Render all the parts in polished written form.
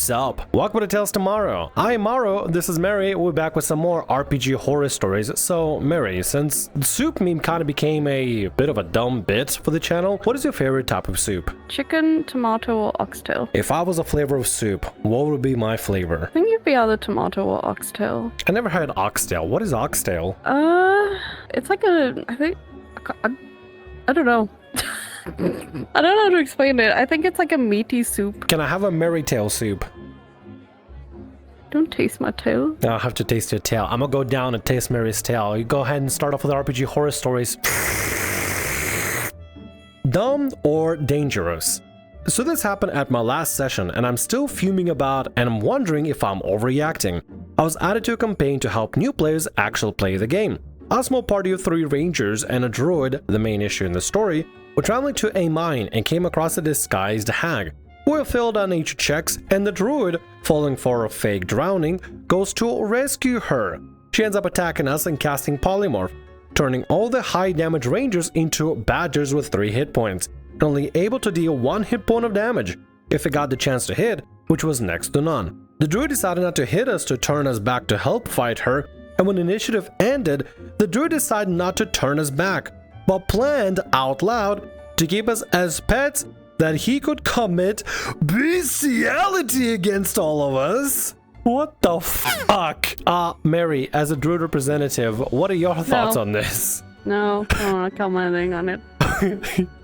What's up? Welcome to Tales Tomorrow. I'm Morrow, this is Mary, we're back with some more RPG horror stories. So, Mary, since soup meme kind of became a bit of a dumb bit for the channel, what is your favorite type of soup? Chicken, tomato, or oxtail. If I was a flavor of soup, what would be my flavor? I think you'd be either tomato or oxtail. I never had oxtail. What is oxtail? It's like I don't know. I don't know how to explain it. I think it's like a meaty soup. Can I have a Mary tail soup? Don't taste my tail. I'll have to taste your tail. I'm gonna go down and taste Mary's tail. You go ahead and start off with RPG horror stories. Dumb or dangerous? So this happened at my last session and I'm still fuming about and I'm wondering if I'm overreacting. I was added to a campaign to help new players actually play the game. A small party of 3 rangers and a druid, the main issue in the story, were traveling to a mine and came across a disguised hag. We filled out nature checks and the druid, falling for a fake drowning, goes to rescue her. She ends up attacking us and casting polymorphed, turning all the high damage rangers into badgers with 3 hit points, and only able to deal 1 hit point of damage if it got the chance to hit, which was next to none. The druid decided not to hit us to turn us back to help fight her, and when initiative ended, the druid decided not to turn us back, but planned out loud to keep us as pets that he could commit bestiality against all of us. What the fuck? Mary, as a druid representative, what are your thoughts on this? No, I don't want to comment anything on it.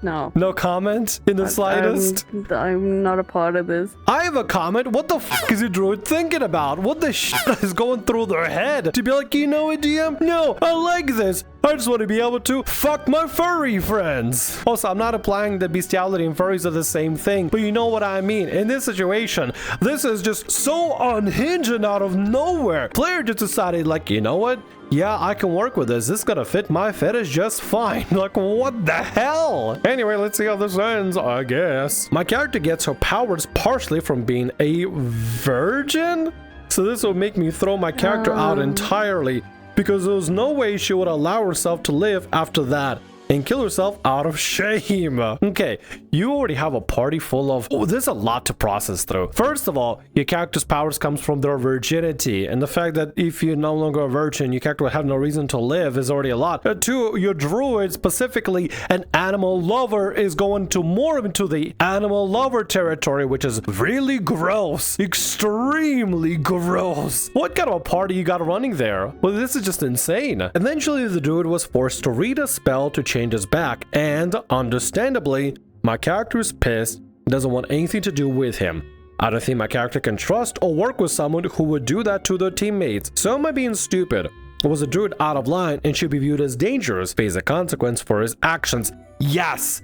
No. No comment in the slightest? I'm not a part of this. I have a comment. What the fuck is a druid thinking about? What the shit is going through their head? To be like, you know what, DM? No, I like this. I just want to be able to fuck my furry friends. Also, I'm not implying that bestiality and furries are the same thing, but you know what I mean. In this situation, this is just so unhinged and out of nowhere. Player just decided, like, you know what? Yeah, I can work with this. This is gonna fit my fetish just fine. Like, what the hell? Anyway, let's see how this ends, I guess. My character gets her powers partially from being a virgin? So this will make me throw my character out entirely, because there was no way she would allow herself to live after that and kill herself out of shame. Okay, you already have a party full of... Oh, there's a lot to process through. First of all, your character's powers comes from their virginity, and the fact that if you're no longer a virgin, your character will have no reason to live is already a lot. 2, your druid, specifically an animal lover, is going to morph into the animal lover territory, which is really gross. Extremely gross. What kind of a party you got running there? Well, this is just insane. Eventually, the druid was forced to read a spell to change us back, and understandably, my character is pissed and doesn't want anything to do with him. I don't think my character can trust or work with someone who would do that to their teammates. So am I being stupid? Was a druid out of line and should be viewed as dangerous, face a consequence for his actions? Yes,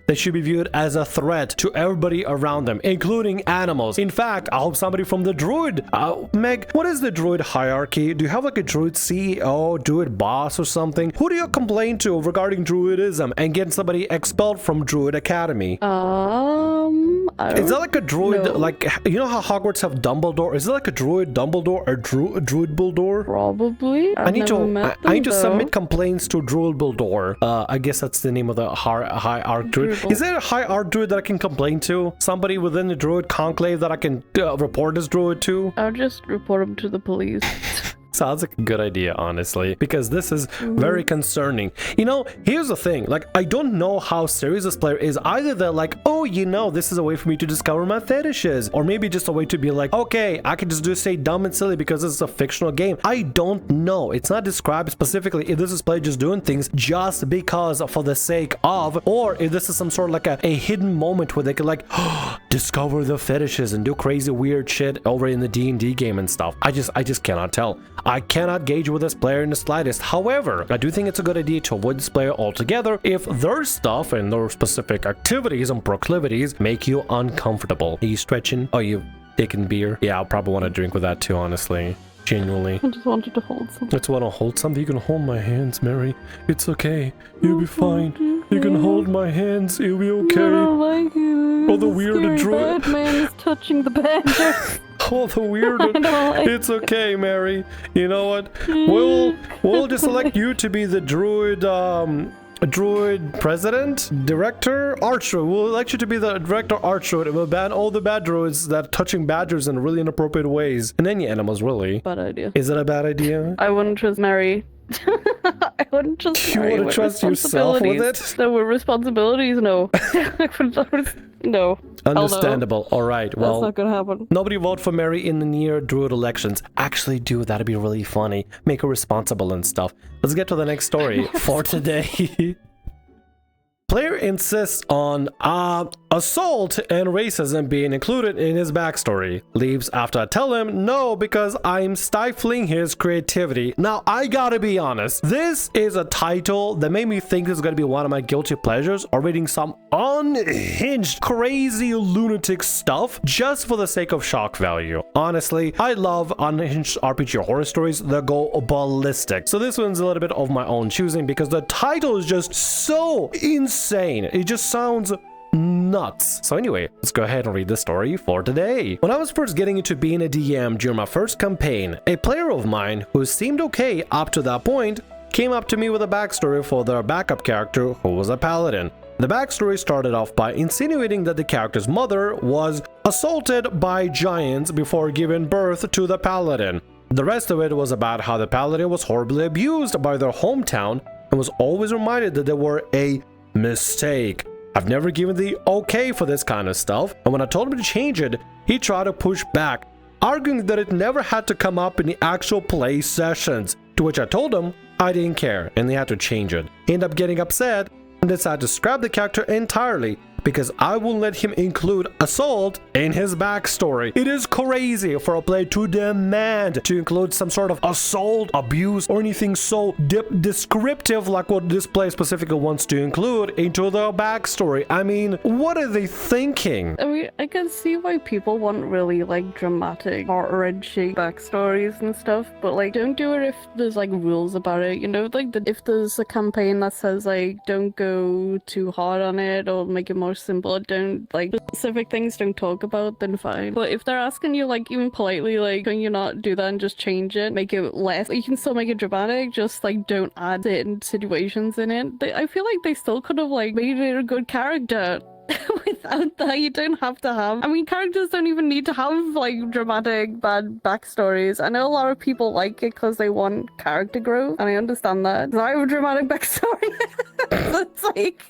they should be viewed as a threat to everybody around them, including animals. In fact, I hope somebody from the druid... Meg, what is the druid hierarchy? Do you have like a druid CEO, druid boss or something? Who do you complain to regarding druidism and get somebody expelled from Druid Academy? Is that like a druid, know. like, you know how Hogwarts have Dumbledore? Is it like a druid Dumbledore or druid Buldor? Probably. I need to submit complaints to Druid Buldor. I guess that's the name of the high arc druid. Is there a high arc druid that I can complain to? Somebody within the druid conclave that I can report as druid to? I'll just report him to the police. Sounds like a good idea, honestly, because this is very concerning. You know, here's the thing, like, I don't know how serious this player is. Either they're like, oh, you know, this is a way for me to discover my fetishes, or maybe just a way to be like, okay, I can just say dumb and silly because this is a fictional game. I don't know. It's not described specifically if this is player just doing things just because for the sake of, or if this is some sort of like a hidden moment where they can like discover the fetishes and do crazy weird shit over in the D&D game and stuff. I just cannot tell. I cannot gauge with this player in the slightest. However, I do think it's a good idea to avoid this player altogether if their stuff and their specific activities and proclivities make you uncomfortable. Are you stretching? Are you taking beer? Yeah, I'll probably want to drink with that too, honestly. Genuinely. I just wanted to hold something. I just want to hold something. You can hold my hands, Mary. It's okay. You'll be fine. You can hold my hands. You'll be okay. I don't like it. Oh, the weird druid. Bad man is touching the badger. Oh, the weird. It's okay, Mary. You know what? We'll just select you to be the druid Druid president, director, Archdruid. We'll elect you to be the director Archdruid, and we'll ban all the bad druids that are touching badgers in really inappropriate ways. And any animals, really. Bad idea. Is it a bad idea? I wouldn't trust Mary. I wouldn't trust You Mary want to with trust yourself with it? No, with responsibilities, no. No. Understandable. All right. Well, that's not gonna happen. nobody vote for Mary in the near Druid elections. Actually, do. That'd be really funny. Make her responsible and stuff. Let's get to the next story for today. Player insists on assault and racism being included in his backstory. Leaves after I tell him no because I'm stifling his creativity. Now, I gotta be honest. This is a title that made me think this is gonna be one of my guilty pleasures, or reading some unhinged, crazy, lunatic stuff just for the sake of shock value. Honestly, I love unhinged RPG horror stories that go ballistic. So this one's a little bit of my own choosing because the title is just so insane. It just sounds nuts. So anyway, let's go ahead and read the story for today. When I was first getting into being a DM during my first campaign, a player of mine who seemed okay up to that point came up to me with a backstory for their backup character who was a paladin. The backstory started off by insinuating that the character's mother was assaulted by giants before giving birth to the paladin. The rest of it was about how the paladin was horribly abused by their hometown and was always reminded that they were a mistake. I've never given the okay for this kind of stuff, and when I told him to change it, he tried to push back, arguing that it never had to come up in the actual play sessions, to which I told him I didn't care and they had to change it. He ended up getting upset and decided to scrap the character entirely because I won't let him include assault in his backstory. It is crazy for a player to demand to include some sort of assault, abuse, or anything so descriptive like what this player specifically wants to include into their backstory. I mean, what are they thinking? I mean, I can see why people want really like dramatic or edgy backstories and stuff, but like don't do it if there's like rules about it, you know, like if there's a campaign that says like don't go too hard on it or make it more simple, don't like specific things don't talk about, then fine. But if they're asking you like even politely like can you not do that and just change it, make it less, you can still make it dramatic, just like don't add certain situations in it. I feel like they still could have like made it a good character. Without that, you don't have to have, I mean, characters don't even need to have like dramatic bad backstories. I know a lot of people like it because they want character growth, and I understand that. I have a dramatic backstory. It's like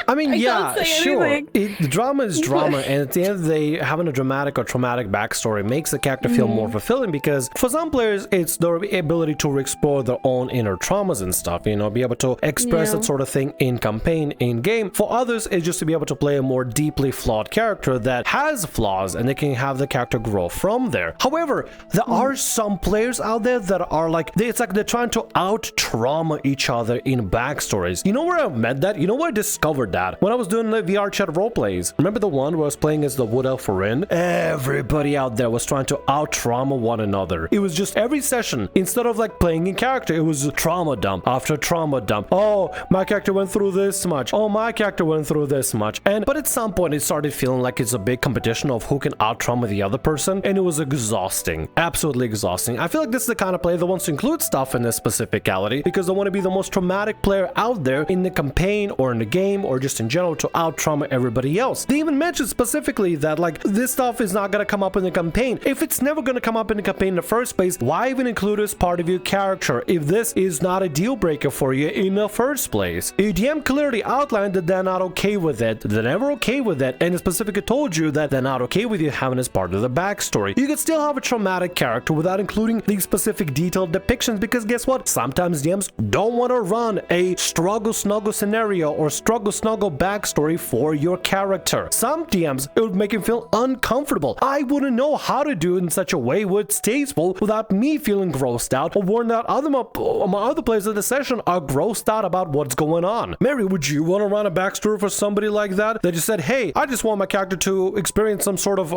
I mean, yeah, sure. Drama is drama, and at the end of the day, having a dramatic or traumatic backstory makes the character feel more fulfilling, because for some players, it's their ability to explore their own inner traumas and stuff, you know, be able to express that sort of thing in campaign, in game. For others, it's just to be able to play a more deeply flawed character that has flaws, and they can have the character grow from there. However, there are some players out there that are like, it's like they're trying to out-trauma each other in backstories. You know where I met that? You know where I discovered that? When I was doing the VR chat roleplays. Remember the one where I was playing as the Wood Elf Rin? Everybody out there was trying to out-trauma one another. It was just every session, instead of like playing in character, it was trauma dump after trauma dump. Oh, my character went through this much. Oh, my character went through this much. But at some point, it started feeling like it's a big competition of who can out-trauma the other person, and it was exhausting. Absolutely exhausting. I feel like this is the kind of player that wants to include stuff in this specificality because they want to be the most traumatic player out there in the campaign or in the game or just in general to out-trauma everybody else. They even mentioned specifically that like this stuff is not going to come up in the campaign. If it's never going to come up in the campaign in the first place, why even include it as part of your character if this is not a deal breaker for you in the first place? Your DM clearly outlined that they're not okay with it. They're never okay with it, and specifically told you that they're not okay with you having as part of the backstory. You could still have a traumatic character without including these specific detailed depictions, because guess what? Sometimes DMs don't want to run a struggle snuggle scenario or struggle snuggle backstory for your character. Some DMs, it would make him feel uncomfortable. I wouldn't know how to do it in such a way where it's tasteful without me feeling grossed out or worrying that my other players in the session are grossed out about what's going on. Mary, would you want to run a backstory for somebody like that? They just said, hey, I just want my character to experience some sort of...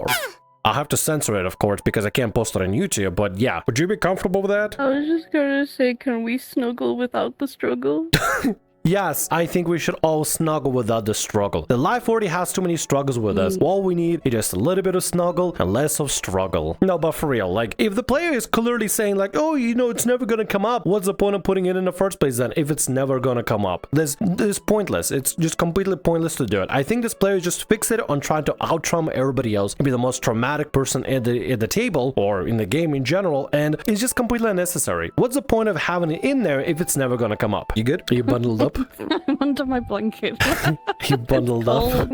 I'll have to censor it, of course, because I can't post it on YouTube, but yeah. Would you be comfortable with that? I was just gonna say, can we snuggle without the struggle? Yes, I think we should all snuggle without the struggle. The life already has too many struggles with us. All we need is just a little bit of snuggle and less of struggle. No, but for real, like, if the player is clearly saying like, oh, you know, it's never gonna come up, what's the point of putting it in the first place then if it's never gonna come up? This is pointless. It's just completely pointless to do it. I think this player is just fixated on trying to out-trauma everybody else and be the most traumatic person at the table or in the game in general, and it's just completely unnecessary. What's the point of having it in there if it's never gonna come up? You good? Are you bundled up? I'm under my blanket. You bundled up.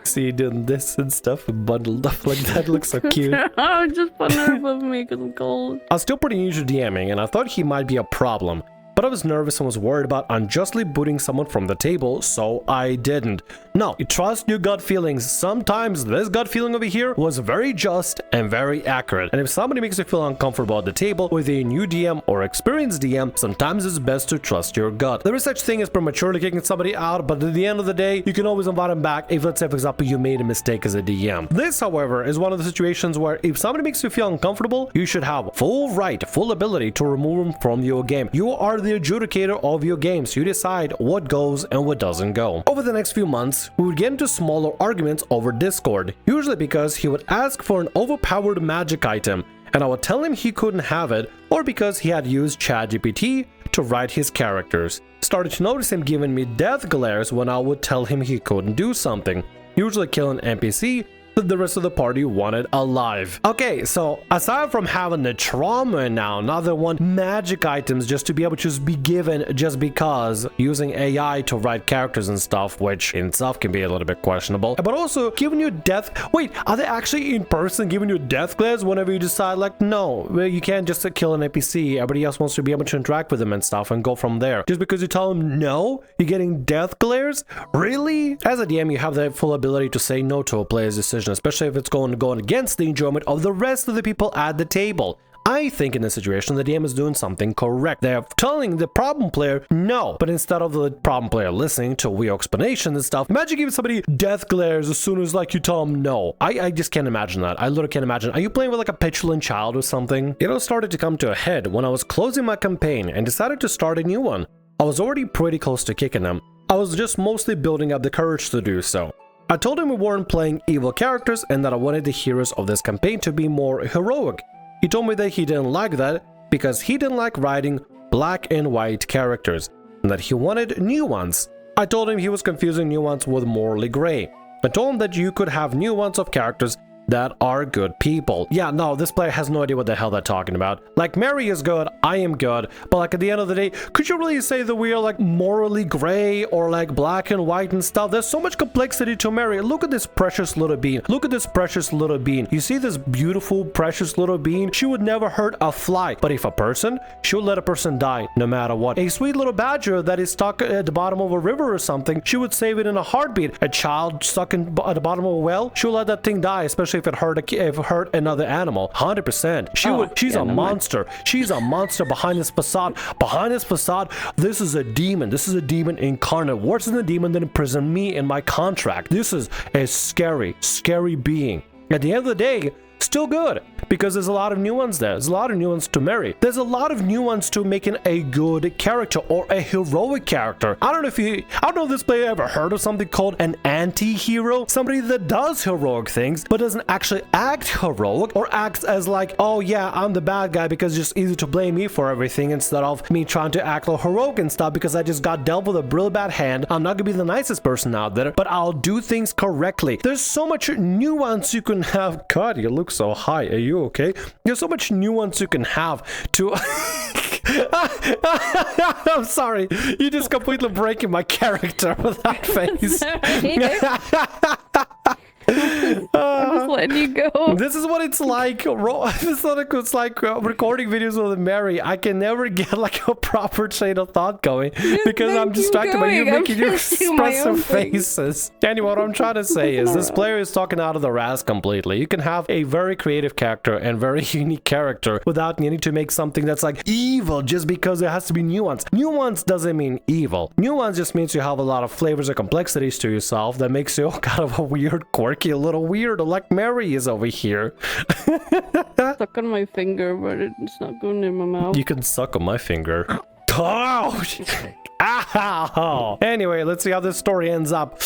See you doing this and stuff and bundled up like that. Looks so cute. Oh, just put her above me because I'm cold. I was still pretty new to DMing and I thought he might be a problem. But I was nervous and was worried about unjustly booting someone from the table, so I didn't. No, you trust your gut feelings. Sometimes this gut feeling over here was very just and very accurate. And if somebody makes you feel uncomfortable at the table with a new DM or experienced DM, sometimes it's best to trust your gut. There is such thing as prematurely kicking somebody out, but at the end of the day, you can always invite them back if, let's say, for example, you made a mistake as a DM. This, however, is one of the situations where if somebody makes you feel uncomfortable, you should have full right, full ability to remove them from your game. You are the adjudicator of your games. You decide what goes and what doesn't go. Over the next few months, we would get into smaller arguments over Discord, usually because he would ask for an overpowered magic item and I would tell him he couldn't have it, or because he had used ChatGPT to write his characters. Started to notice him giving me death glares when I would tell him he couldn't do something, usually kill an NPC that the rest of the party wanted alive. Okay, so aside from having the trauma now they want magic items just to be able to just be given just because, using AI to write characters and stuff, which in itself can be a little bit questionable. But also giving you death. Wait, are they actually in person giving you death glares whenever you decide like, no, well, you can't just kill an NPC. Everybody else wants to be able to interact with them and stuff and go from there. Just because you tell them no, you're getting death glares? Really? As a DM, you have the full ability to say no to a player's decision, especially if it's going against the enjoyment of the rest of the people at the table. I think in this situation, the DM is doing something correct. They're telling the problem player no, but instead of the problem player listening to your explanation and stuff, imagine giving somebody death glares as soon as like you tell them no. I just can't imagine that. I literally can't imagine. Are you playing with like a petulant child or something? It all started to come to a head when I was closing my campaign and decided to start a new one. I was already pretty close to kicking them. I was just mostly building up the courage to do so. I told him we weren't playing evil characters and that I wanted the heroes of this campaign to be more heroic. He told me that he didn't like that because he didn't like writing black and white characters and that he wanted new ones. I told him he was confusing new ones with morally gray. I told him that you could have new ones of characters that are good people. Yeah, no, this player has no idea what the hell they're talking about. Like, Mary is good, I am good, but like at the end of the day, could you really say that we are like morally gray or like black and white and stuff? There's so much complexity to Mary. Look at this precious little bean. Look at this precious little bean. You see this beautiful, precious little bean? She would never hurt a fly, but if a person, she would let a person die no matter what. A sweet little badger that is stuck at the bottom of a river or something, she would save it in a heartbeat. A child stuck at the bottom of a well, she would let that thing die, especially if it hurt another animal. 100%. She's a monster. She's a monster behind this facade. Behind this facade, this is a demon. This is a demon incarnate. Worse than a demon that imprisoned me in my contract. This is a scary, scary being. At the end of the day, still good, because there's a lot of nuance there. There's a lot of nuance to Mary. There's a lot of nuance to making a good character or a heroic character. I don't know if this player ever heard of something called an anti-hero. Somebody that does heroic things, but doesn't actually act heroic or acts as like, oh yeah, I'm the bad guy because it's just easy to blame me for everything instead of me trying to act like heroic and stuff because I just got dealt with a real bad hand. I'm not gonna be the nicest person out there, but I'll do things correctly. There's so much nuance you can have. God, you look so high. Are you okay? There's so much nuance you can have to I'm sorry, you're just completely breaking my character with that face. I'm just letting you go. This is what it's like. This is what it's like recording videos with Mary. I can never get like a proper chain of thought going because I'm distracted by you making your expressive faces. Anyway, what I'm trying to say is this player is talking out of their ass completely. You can have a very creative character and very unique character without needing to make something that's like evil just because there has to be nuance. Nuance doesn't mean evil. Nuance just means you have a lot of flavors or complexities to yourself that makes you kind of a weird, quirky, a little weird, like Mary is over here. Stuck on my finger, but it's not going in my mouth. You can suck on my finger. Oh, Ow! Anyway, let's see how this story ends up.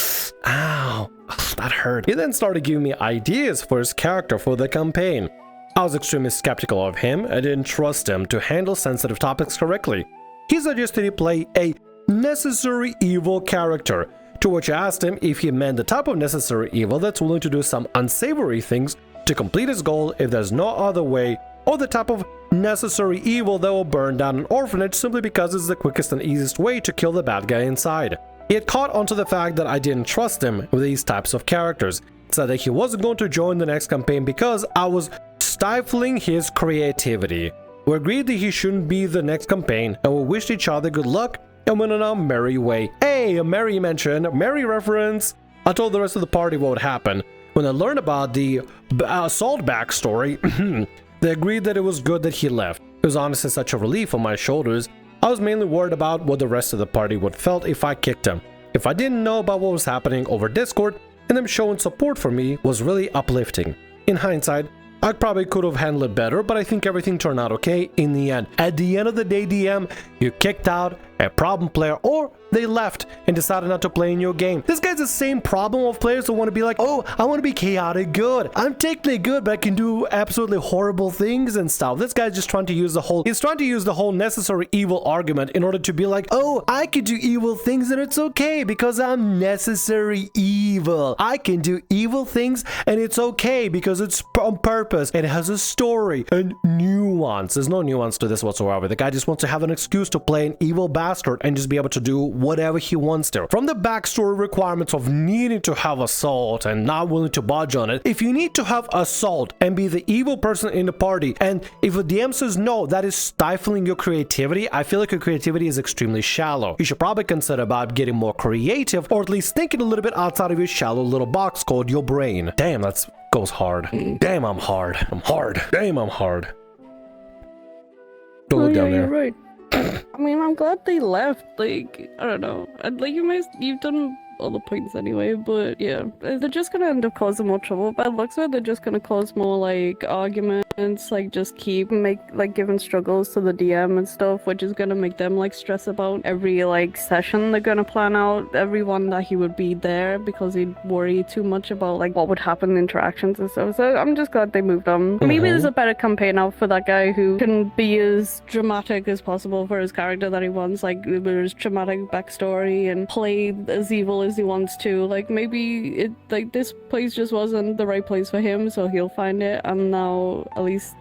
Ow, that hurt. He then started giving me ideas for his character for the campaign. I was extremely skeptical of him and didn't trust him to handle sensitive topics correctly. He suggested he play a necessary evil character, to which I asked him if he meant the type of necessary evil that's willing to do some unsavory things to complete his goal if there's no other way, or the type of necessary evil that will burn down an orphanage simply because it's the quickest and easiest way to kill the bad guy inside. He had caught onto the fact that I didn't trust him with these types of characters, said that he wasn't going to join the next campaign because I was stifling his creativity. We agreed that he shouldn't be the next campaign, and we wished each other good luck and went on our merry way. Hey, a merry mention, merry reference. I told the rest of the party what would happen. When I learned about the assault backstory, they agreed that it was good that he left. It was honestly such a relief on my shoulders. I was mainly worried about what the rest of the party would felt if I kicked him. If I didn't know about what was happening over Discord, and them showing support for me was really uplifting. In hindsight, I probably could have handled it better, but I think everything turned out okay in the end. At the end of the day, DM, you kicked out a problem player, or they left and decided not to play in your game. This guy's the same problem of players who want to be like, oh, I want to be chaotic good. I'm technically good, but I can do absolutely horrible things and stuff. This guy's just trying to use the whole necessary evil argument in order to be like, oh, I can do evil things and it's okay because I'm necessary evil. I can do evil things and it's okay because it's on purpose. It has a story and nuance. There's no nuance to this whatsoever. The guy just wants to have an excuse to play an evil bastard and just be able to do whatever he wants to. From the backstory requirements of needing to have assault and not willing to budge on it, if you need to have assault and be the evil person in the party, and if a DM says no, that is stifling your creativity, I feel like your creativity is extremely shallow. You should probably consider about getting more creative, or at least thinking a little bit outside of your shallow little box called your brain. Damn, that goes hard. Damn, I'm hard. I'm hard. Damn, I'm hard. Don't look down there. You're right. I mean, I'm glad they left. Like, I don't know. Like, you've done all the points anyway, but yeah, they're just gonna end up causing more trouble. By the looks of it, they're just gonna cause more like arguments, like just keep giving struggles to the DM and stuff, which is gonna make them like stress about every like session they're gonna plan out, everyone that he would be there, because he'd worry too much about like what would happen in interactions and stuff. So I'm just glad they moved on. Maybe there's a better campaign out for that guy who can be as dramatic as possible for his character that he wants, like with his dramatic backstory, and play as evil as he wants to. Like maybe this place just wasn't the right place for him, so he'll find it, and now at least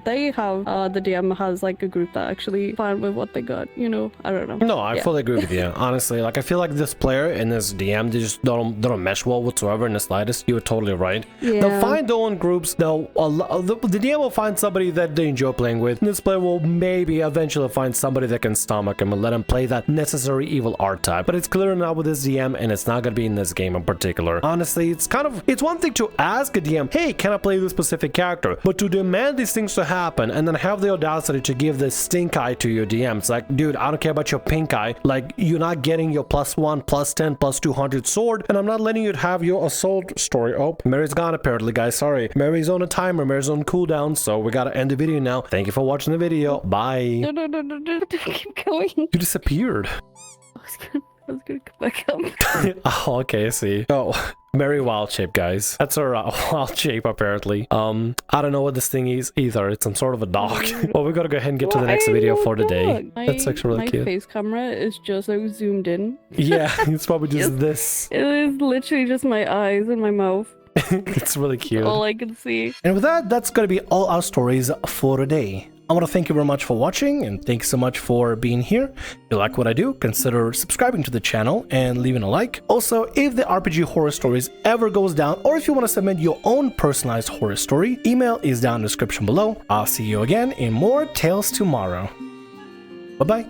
they have the DM has like a group that actually fine with what they got, you know. I don't know. No, I fully agree with you. Honestly, like I feel like this player and this DM, they just don't mesh well whatsoever in the slightest. You're totally right. Yeah. They'll find their own groups. The DM will find somebody that they enjoy playing with, and this player will maybe eventually find somebody that can stomach him and let him play that necessary evil archetype. But it's clearly not with this DM, and it's not gonna be in this game in particular. Honestly, it's one thing to ask a DM, hey, can I play this specific character? But to demand these things to happen and then have the audacity to give this stink eye to your DM, it's like, dude, I don't care about your pink eye. Like, you're not getting your +1, +10, +200 sword, and I'm not letting you have your assault story. Oh, Mary's gone apparently, guys. Sorry. Mary's on a timer. Mary's on cooldown, so we gotta end the video now. Thank you for watching the video. Bye. No, keep going. You disappeared. I was gonna come back up. Oh, okay, I see. Oh, Mary wild shape, guys. That's her wild shape, apparently. I don't know what this thing is either. It's some sort of a dog. Well, we gotta go ahead and get to the next video for today. That's actually really cute. My face camera is just like zoomed in. Yeah, it's probably just this. It is literally just my eyes and my mouth. It's really cute. All I can see. And with that, that's gonna be all our stories for today. I want to thank you very much for watching, and thanks so much for being here. If you like what I do, consider subscribing to the channel and leaving a like. Also, if the RPG Horror Stories ever goes down, or if you want to submit your own personalized horror story, email is down in the description below. I'll see you again in more Tales tomorrow. Bye-bye.